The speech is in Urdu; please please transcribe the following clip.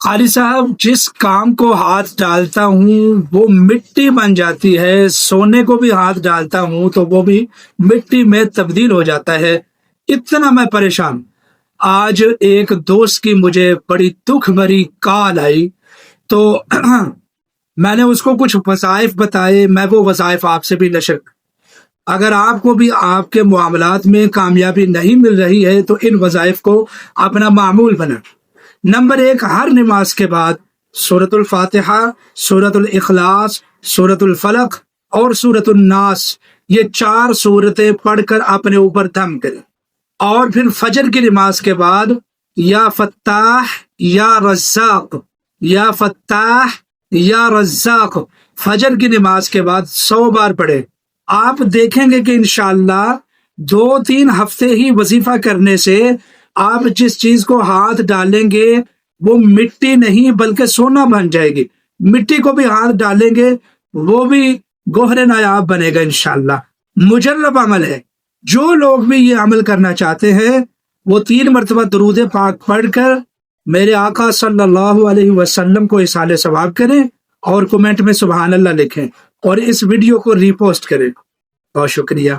قاری صاحب، جس کام کو ہاتھ ڈالتا ہوں وہ مٹی بن جاتی ہے، سونے کو بھی ہاتھ ڈالتا ہوں تو وہ بھی مٹی میں تبدیل ہو جاتا ہے، اتنا میں پریشان۔ آج ایک دوست کی مجھے بڑی دکھ بھری کال آئی تو میں نے اس کو کچھ وظائف بتائے، میں وہ وظائف آپ سے بھی نشر، اگر آپ کو بھی آپ کے معاملات میں کامیابی نہیں مل رہی ہے تو ان وظائف کو اپنا معمول بنا۔ نمبر ایک، ہر نماز کے بعد سورۃ الفاتحہ، سورۃ الاخلاص، سورۃ الفلق اور سورۃ الناس، یہ 4 سورتیں پڑھ کر اپنے اوپر دم کریں۔ اور پھر فجر کی نماز کے بعد یا فتاح یا رزاق، یا فتاح یا رزاق، فجر کی نماز کے بعد 100 بار پڑھے۔ آپ دیکھیں گے کہ انشاءاللہ 2-3 ہفتے ہی وظیفہ کرنے سے آپ جس چیز کو ہاتھ ڈالیں گے وہ مٹی نہیں بلکہ سونا بن جائے گی۔ مٹی کو بھی ہاتھ ڈالیں گے وہ بھی گوہر نایاب بنے گا انشاءاللہ۔ مجرب عمل ہے، جو لوگ بھی یہ عمل کرنا چاہتے ہیں وہ 3 مرتبہ درود پاک پڑھ کر میرے آقا صلی اللہ علیہ وسلم کو اصحال ثواب کریں اور کمنٹ میں سبحان اللہ لکھیں اور اس ویڈیو کو ری پوسٹ کریں۔ بہت شکریہ۔